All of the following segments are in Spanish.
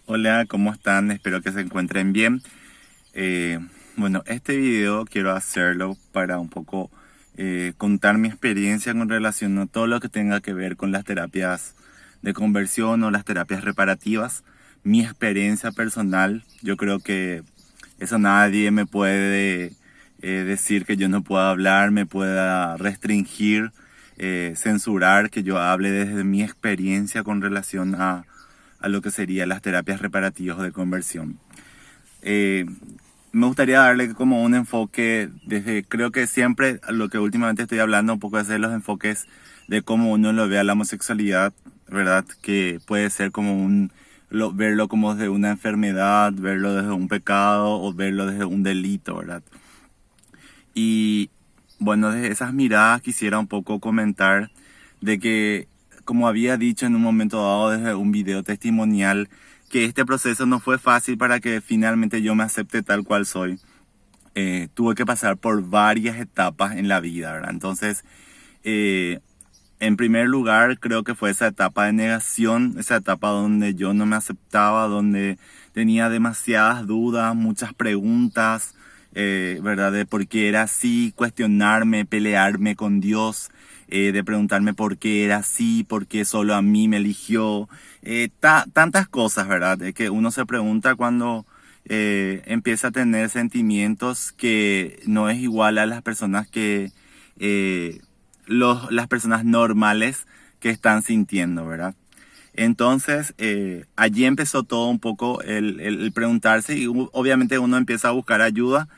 Hola, ¿cómo están? Espero que se encuentren bien. Bueno, este video quiero hacerlo para un poco contar mi experiencia con relación a todo lo que tenga que ver con las terapias de conversión o las terapias reparativas. Mi experiencia personal, yo creo que eso nadie me puede decir que yo no pueda hablar, me pueda restringir, censurar que yo hable desde mi experiencia con relación a lo que serían las terapias reparativas de conversión. Eh, Me gustaría darle como un enfoque desde, creo que siempre lo que últimamente estoy hablando un poco es de los enfoques de cómo uno lo ve a la homosexualidad, ¿verdad? Que puede ser como verlo como desde una enfermedad, verlo desde un pecado o verlo desde un delito, ¿verdad? Y bueno, desde esas miradas quisiera un poco comentar de que, como había dicho en un momento dado desde un video testimonial, que este proceso no fue fácil para que finalmente yo me acepte tal cual soy. Tuve que pasar por varias etapas en la vida, ¿verdad? Entonces, eh, en primer lugar, creo que fue esa etapa de negación, esa etapa donde yo no me aceptaba, donde tenía demasiadas dudas, muchas preguntas, ¿verdad? De por qué era así, cuestionarme, pelearme con Dios, de preguntarme por qué era así, por qué solo a mí me eligió, tantas cosas, ¿verdad? Que uno se pregunta cuando empieza a tener sentimientos que no es igual a las personas que... eh, las personas normales que están sintiendo, ¿verdad? Entonces, allí empezó todo un poco el preguntarse y obviamente uno empieza a buscar ayuda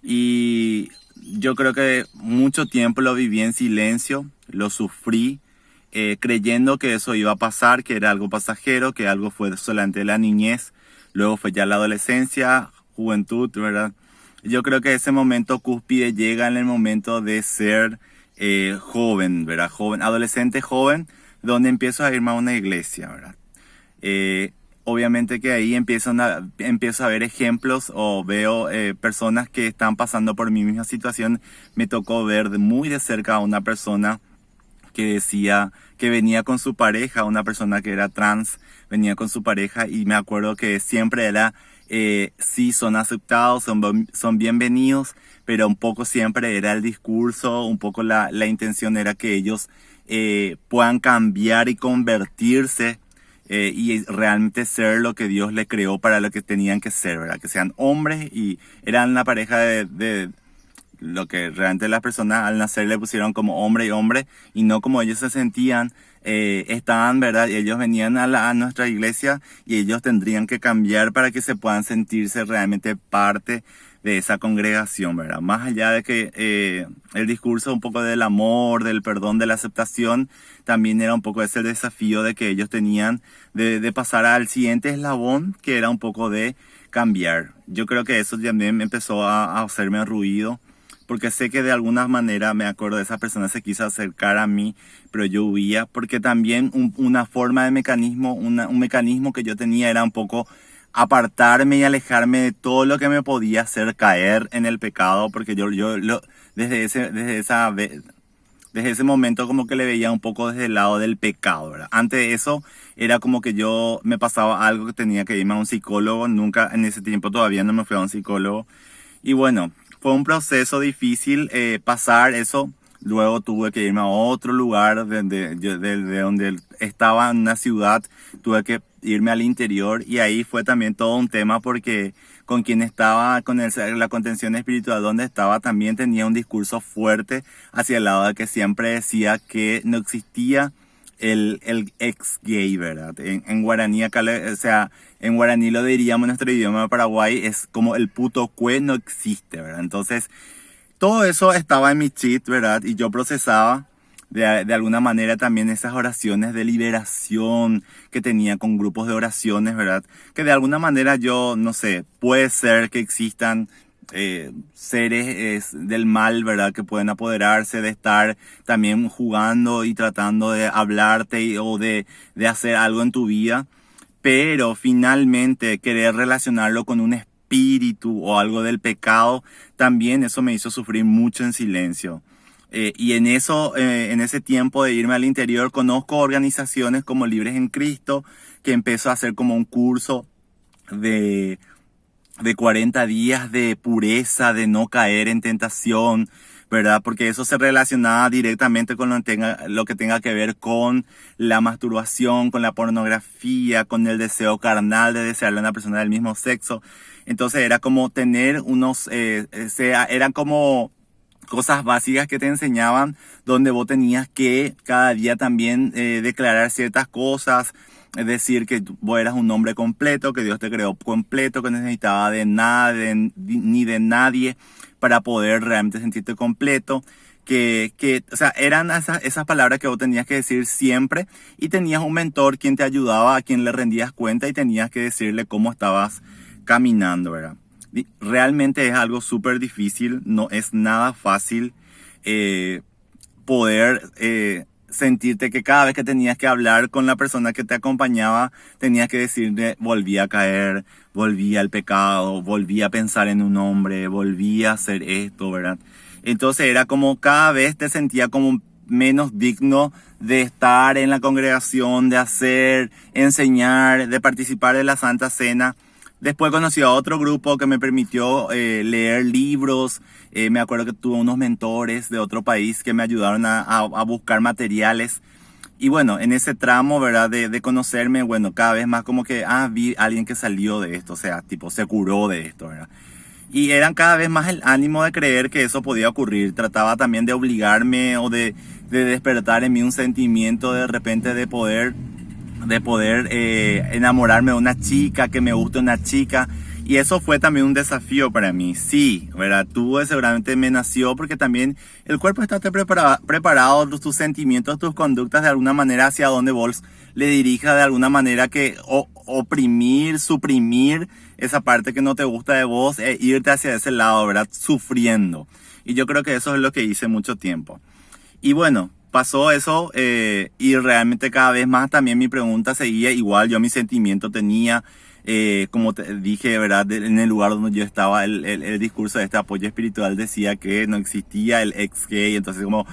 y yo creo que mucho tiempo lo viví en silencio, lo sufrí, creyendo que eso iba a pasar, que era algo pasajero, que algo fue solamente la niñez, luego fue ya la adolescencia, juventud, ¿verdad? Yo creo que ese momento cúspide llega en el momento de ser joven, ¿verdad? Joven, adolescente joven, donde empiezo a irme a una iglesia, ¿verdad? Obviamente que ahí empiezo a ver ejemplos o veo personas que están pasando por mi misma situación. Me tocó ver muy de cerca a una persona que decía que venía con su pareja, una persona que era trans, venía con su pareja y me acuerdo que siempre era, sí, son aceptados, son bienvenidos, pero un poco siempre era el discurso, un poco la intención era que ellos puedan cambiar y convertirse y realmente ser lo que Dios le creó para lo que tenían que ser, ¿verdad? Que sean hombres y eran la pareja de lo que realmente las personas al nacer le pusieron como hombre y hombre y no como ellos se sentían, estaban, ¿verdad? Y ellos venían a nuestra iglesia y ellos tendrían que cambiar para que se puedan sentirse realmente parte de esa congregación, ¿verdad? Más allá de que el discurso un poco del amor, del perdón, de la aceptación, también era un poco ese desafío de que ellos tenían de pasar al siguiente eslabón, que era un poco de cambiar. Yo creo que eso también me empezó a hacerme ruido porque sé que de alguna manera, me acuerdo de esa persona se quiso acercar a mí, pero yo huía, porque también una forma de mecanismo, un mecanismo que yo tenía era un poco apartarme y alejarme de todo lo que me podía hacer caer en el pecado, porque desde ese momento como que le veía un poco desde el lado del pecado, ¿verdad? Antes de eso era como que yo me pasaba algo que tenía que irme a un psicólogo, nunca en ese tiempo todavía no me fui a un psicólogo. Y bueno, fue un proceso difícil pasar eso. Luego tuve que irme a otro lugar de donde estaba en una ciudad. Tuve que irme al interior y ahí fue también todo un tema porque con quien estaba, la contención espiritual donde estaba, también tenía un discurso fuerte hacia el lado de que siempre decía que no existía el ex gay, ¿verdad? En guaraní acá, o sea, en guaraní lo diríamos en nuestro idioma de Paraguay, es como el puto cue no existe, ¿verdad? Entonces, todo eso estaba en mi cheat, ¿verdad? Y yo procesaba de alguna manera también esas oraciones de liberación que tenía con grupos de oraciones, ¿verdad? Que de alguna manera yo, no sé, puede ser que existan seres del mal, ¿verdad? Que pueden apoderarse de estar también jugando y tratando de hablarte o de hacer algo en tu vida, pero finalmente querer relacionarlo con un espíritu o algo del pecado, también eso me hizo sufrir mucho en silencio. Y en eso, en ese tiempo de irme al interior, conozco organizaciones como Libres en Cristo, que empezó a hacer como un curso de, de 40 días de pureza, de no caer en tentación, ¿verdad? Porque eso se relacionaba directamente con lo que tenga que ver con la masturbación, con la pornografía, con el deseo carnal de desearle a una persona del mismo sexo. Entonces era como tener eran como cosas básicas que te enseñaban, donde vos tenías que cada día también declarar ciertas cosas, es decir, que vos eras un hombre completo, que Dios te creó completo, que no necesitaba de nada ni de nadie para poder realmente sentirte completo. O sea, eran esas palabras que vos tenías que decir siempre, y tenías un mentor quien te ayudaba, a quien le rendías cuenta y tenías que decirle cómo estabas caminando, ¿verdad? Realmente es algo súper difícil, no es nada fácil poder sentirte que cada vez que tenías que hablar con la persona que te acompañaba, tenías que decirle: volví a caer, volví al pecado, volví a pensar en un hombre, volví a hacer esto, ¿verdad? Entonces era como cada vez te sentía como menos digno de estar en la congregación, de hacer, enseñar, de participar de la Santa Cena. Después conocí a otro grupo que me permitió leer libros. Me acuerdo que tuve unos mentores de otro país que me ayudaron a buscar materiales. Y bueno, en ese tramo, ¿verdad? De conocerme, bueno, cada vez más como que, vi a alguien que salió de esto, o sea, tipo, se curó de esto, ¿verdad? Y eran cada vez más el ánimo de creer que eso podía ocurrir. Trataba también de obligarme o de despertar en mí un sentimiento de repente de poder enamorarme de una chica, que me guste una chica. Y eso fue también un desafío para mí. Sí, ¿verdad? Seguramente me nació porque también el cuerpo está preparado, tus sentimientos, tus conductas de alguna manera hacia donde vos le dirijas, de alguna manera que oprimir, suprimir esa parte que no te gusta de vos e irte hacia ese lado, ¿verdad? Sufriendo. Y yo creo que eso es lo que hice mucho tiempo. Y bueno, pasó eso y realmente cada vez más también mi pregunta seguía igual. Yo mi sentimiento tenía, como te dije, ¿verdad? En el lugar donde yo estaba, el discurso de este apoyo espiritual decía que no existía el ex gay. Entonces como,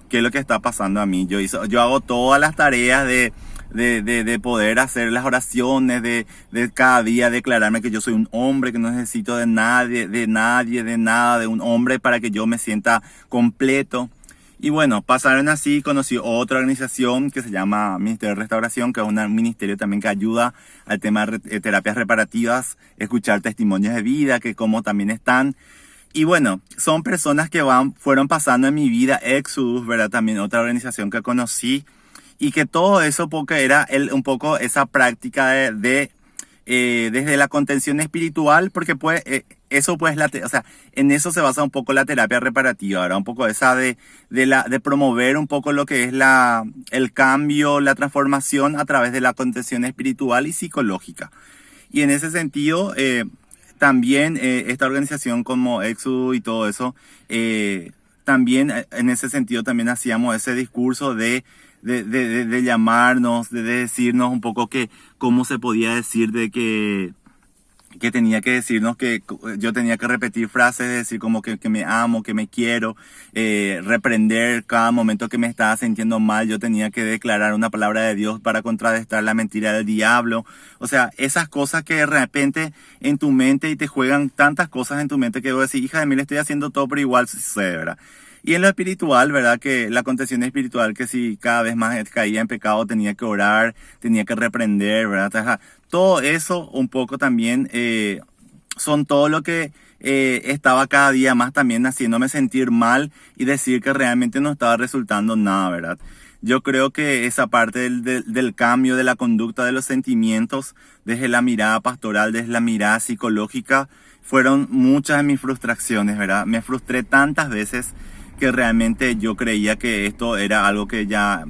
¿qué es lo que está pasando a mí? Yo hago todas las tareas de poder hacer las oraciones, de cada día declararme que yo soy un hombre, que no necesito de nadie, de nada, de un hombre para que yo me sienta completo. Y bueno, pasaron así, conocí otra organización que se llama Ministerio de Restauración, que es un ministerio también que ayuda al tema de terapias reparativas, escuchar testimonios de vida, que como también están. Y bueno, son personas que fueron pasando en mi vida, Exodus, ¿verdad? También otra organización que conocí, y que todo eso porque era un poco esa práctica desde la contención espiritual, porque pues eso pues o sea, en eso se basa un poco la terapia reparativa, ¿verdad? Un poco esa de promover un poco lo que es el cambio, la transformación a través de la contención espiritual y psicológica. Y en ese sentido, también esta organización como Exodus y todo eso, también en ese sentido también hacíamos ese discurso de llamarnos, de decirnos un poco que cómo se podía decir de que tenía que decirnos que yo tenía que repetir frases, decir como que me amo, que me quiero, reprender cada momento que me estaba sintiendo mal. Yo tenía que declarar una palabra de Dios para contrarrestar la mentira del diablo. O sea, esas cosas que de repente en tu mente y te juegan tantas cosas en tu mente que vos decís: hija de mí, le estoy haciendo todo, pero igual sucede, ¿verdad? Y en lo espiritual, ¿verdad? Que la contención espiritual, que si cada vez más caía en pecado, tenía que orar, tenía que reprender, ¿verdad? Todo eso un poco también son todo lo que estaba cada día más también haciéndome sentir mal y decir que realmente no estaba resultando nada, ¿verdad? Yo creo que esa parte del cambio de la conducta, de los sentimientos, desde la mirada pastoral, desde la mirada psicológica, fueron muchas de mis frustraciones, ¿verdad? Me frustré tantas veces que realmente yo creía que esto era algo que ya,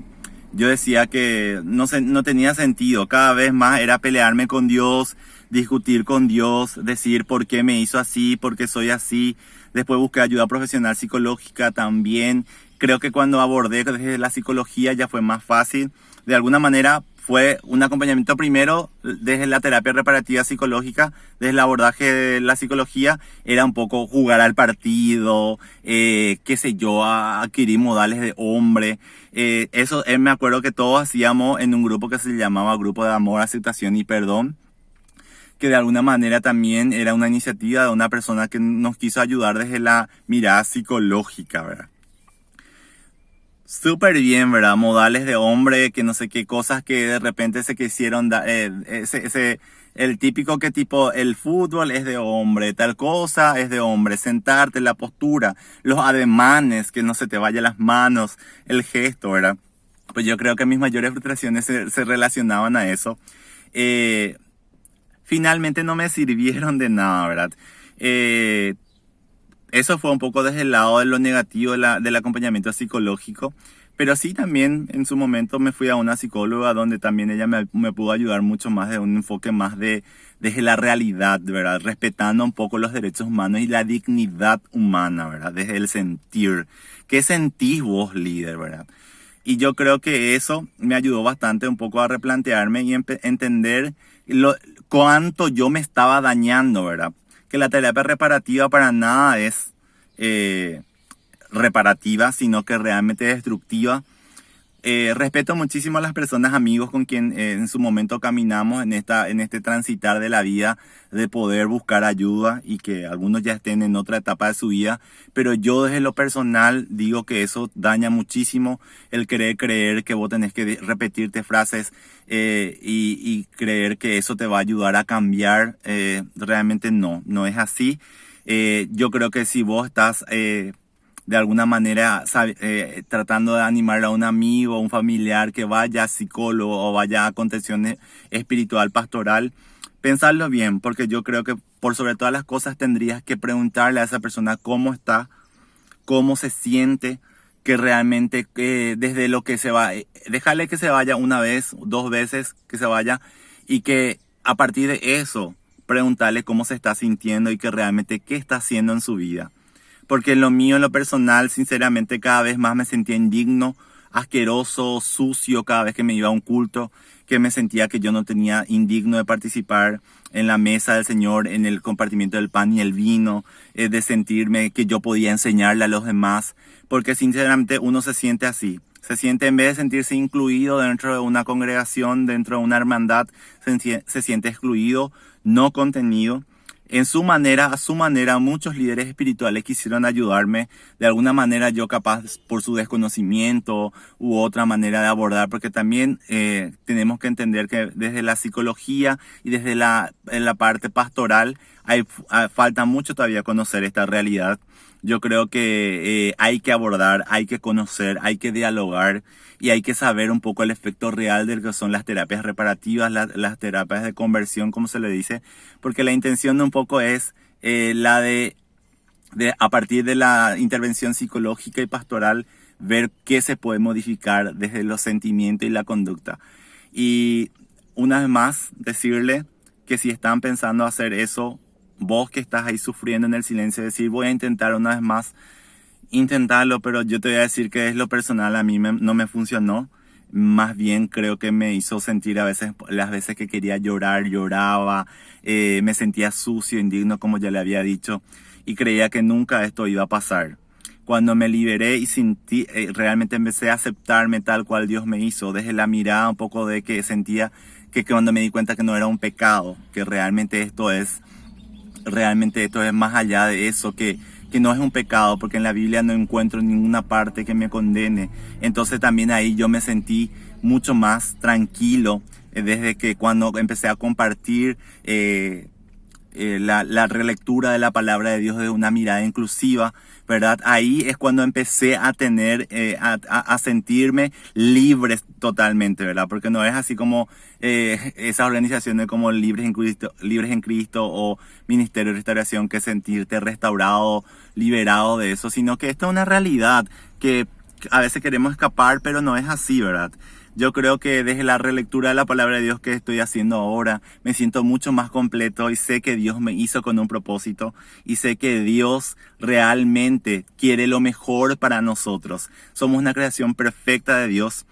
yo decía que no tenía sentido. Cada vez más era pelearme con Dios, discutir con Dios, decir por qué me hizo así, por qué soy así. Después busqué ayuda profesional psicológica también. Creo que cuando abordé desde la psicología ya fue más fácil. De alguna manera fue un acompañamiento primero desde la terapia reparativa psicológica, desde el abordaje de la psicología, era un poco jugar al partido, qué sé yo, adquirir modales de hombre. Eso me acuerdo que todos hacíamos en un grupo que se llamaba Grupo de Amor, Aceptación y Perdón, que de alguna manera también era una iniciativa de una persona que nos quiso ayudar desde la mirada psicológica, ¿verdad? Súper bien, ¿verdad? Modales de hombre, que no sé qué cosas que de repente se quisieron dar, el típico que tipo, el fútbol es de hombre, tal cosa es de hombre, sentarte, la postura, los ademanes, que no se te vayan las manos, el gesto, ¿verdad? Pues yo creo que mis mayores frustraciones se relacionaban a eso. Finalmente no me sirvieron de nada, ¿verdad? Eso fue un poco desde el lado de lo negativo del acompañamiento psicológico, pero sí también en su momento me fui a una psicóloga donde también ella me pudo ayudar mucho más de un enfoque más desde la realidad, ¿verdad? Respetando un poco los derechos humanos y la dignidad humana, ¿verdad? Desde el sentir. ¿Qué sentís vos, líder, verdad? Y yo creo que eso me ayudó bastante un poco a replantearme y entender cuánto yo me estaba dañando, ¿verdad? Que la terapia reparativa para nada es reparativa, sino que realmente destructiva. Respeto muchísimo a las personas, amigos con quien en su momento caminamos en este transitar de la vida, de poder buscar ayuda y que algunos ya estén en otra etapa de su vida. Pero yo desde lo personal digo que eso daña muchísimo el creer que vos tenés que repetirte frases y creer que eso te va a ayudar a cambiar. Realmente no es así. Yo creo que si vos estás de alguna manera tratando de animar a un amigo o un familiar que vaya a psicólogo o vaya a contención espiritual, pastoral, pensarlo bien, porque yo creo que por sobre todas las cosas tendrías que preguntarle a esa persona cómo está, cómo se siente, que realmente desde lo que se va, dejarle que se vaya una vez, 2 veces que se vaya y que a partir de eso preguntarle cómo se está sintiendo y que realmente qué está haciendo en su vida. Porque en lo mío, en lo personal, sinceramente cada vez más me sentía indigno, asqueroso, sucio cada vez que me iba a un culto, que me sentía que yo no tenía indigno de participar en la mesa del Señor, en el compartimiento del pan y el vino, de sentirme que yo podía enseñarle a los demás, porque sinceramente uno se siente así. Se siente, en vez de sentirse incluido dentro de una congregación, dentro de una hermandad, se siente excluido, no contenido. A su manera, muchos líderes espirituales quisieron ayudarme. De alguna manera yo capaz por su desconocimiento u otra manera de abordar, porque también tenemos que entender que desde la psicología y desde la parte pastoral falta mucho todavía conocer esta realidad. Yo creo que hay que abordar, hay que conocer, hay que dialogar y hay que saber un poco el efecto real de lo que son las terapias reparativas, las terapias de conversión, como se le dice, porque la intención de un poco es la de a partir de la intervención psicológica y pastoral, ver qué se puede modificar desde los sentimientos y la conducta. Y una vez más, decirle que si están pensando hacer eso, vos que estás ahí sufriendo en el silencio, decir voy a intentar una vez más, intentarlo, pero yo te voy a decir que es lo personal, a mí no me funcionó. Más bien creo que me hizo sentir a veces, las veces que quería llorar, lloraba, me sentía sucio, indigno, como ya le había dicho, y creía que nunca esto iba a pasar. Cuando me liberé y sentí, realmente empecé a aceptarme tal cual Dios me hizo, desde la mirada un poco de que sentía que cuando me di cuenta que no era un pecado, que realmente esto es más allá de eso, que no es un pecado, porque en la Biblia no encuentro ninguna parte que me condene. Entonces también ahí yo me sentí mucho más tranquilo desde que cuando empecé a compartir la relectura de la palabra de Dios de una mirada inclusiva, ¿verdad? Ahí es cuando empecé a tener, a sentirme libre totalmente, ¿verdad? Porque no es así como esas organizaciones como Libres en Cristo o Ministerio de Restauración, que sentirte restaurado, liberado de eso, sino que esto es una realidad que a veces queremos escapar, pero no es así, ¿verdad? Yo creo que desde la relectura de la palabra de Dios que estoy haciendo ahora, me siento mucho más completo y sé que Dios me hizo con un propósito y sé que Dios realmente quiere lo mejor para nosotros. Somos una creación perfecta de Dios.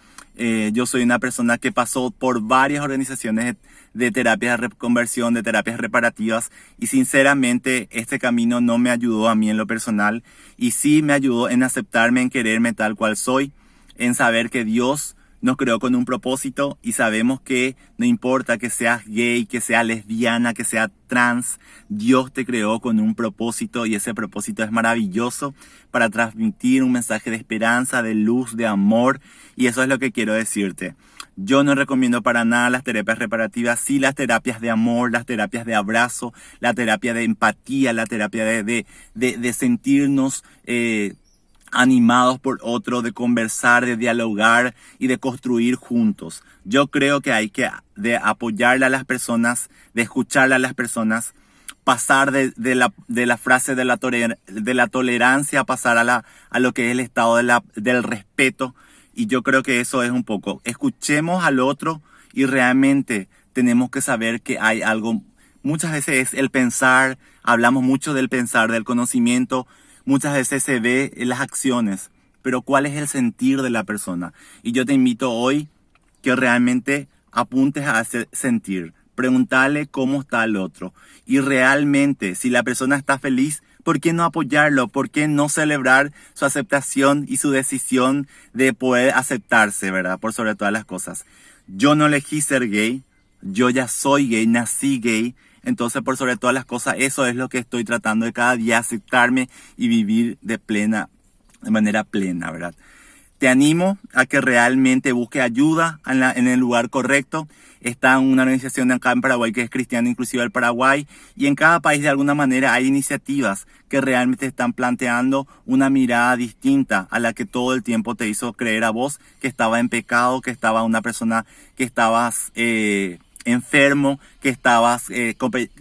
Yo soy una persona que pasó por varias organizaciones de terapias de reconversión, de terapias reparativas, y sinceramente este camino no me ayudó a mí en lo personal y sí me ayudó en aceptarme, en quererme tal cual soy, en saber que Dios nos creó con un propósito y sabemos que no importa que seas gay, que seas lesbiana, que seas trans, Dios te creó con un propósito y ese propósito es maravilloso para transmitir un mensaje de esperanza, de luz, de amor, y eso es lo que quiero decirte. Yo no recomiendo para nada las terapias reparativas, sí las terapias de amor, las terapias de abrazo, la terapia de empatía, la terapia de sentirnos animados por otro, de conversar, de dialogar y de construir juntos. Yo creo que hay que de apoyarle a las personas, de escucharle a las personas, pasar de la frase de la tolerancia a pasar a lo que es el estado del respeto. Y yo creo que eso es un poco, escuchemos al otro y realmente tenemos que saber que hay algo, muchas veces es el pensar, hablamos mucho del pensar, del conocimiento, muchas veces se ve en las acciones, pero ¿cuál es el sentir de la persona? Y yo te invito hoy que realmente apuntes a ese sentir, preguntarle cómo está el otro y realmente si la persona está feliz, ¿por qué no apoyarlo? ¿Por qué no celebrar su aceptación y su decisión de poder aceptarse, verdad? Por sobre todas las cosas. Yo no elegí ser gay, yo ya soy gay, nací gay. Entonces, por sobre todas las cosas, eso es lo que estoy tratando de cada día, aceptarme y vivir de manera plena, ¿verdad? Te animo a que realmente busque ayuda en el lugar correcto. Está una organización acá en Paraguay que es Cristiana Inclusiva del Paraguay y en cada país de alguna manera hay iniciativas que realmente están planteando una mirada distinta a la que todo el tiempo te hizo creer a vos que estaba en pecado, que estaba una persona que estabas enfermo, que estabas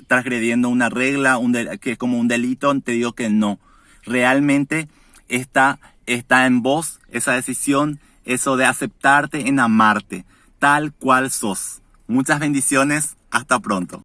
transgrediendo una regla, que es como un delito. Te digo que no. Realmente está en vos esa decisión, eso de aceptarte, en amarte, tal cual sos. Muchas bendiciones, hasta pronto.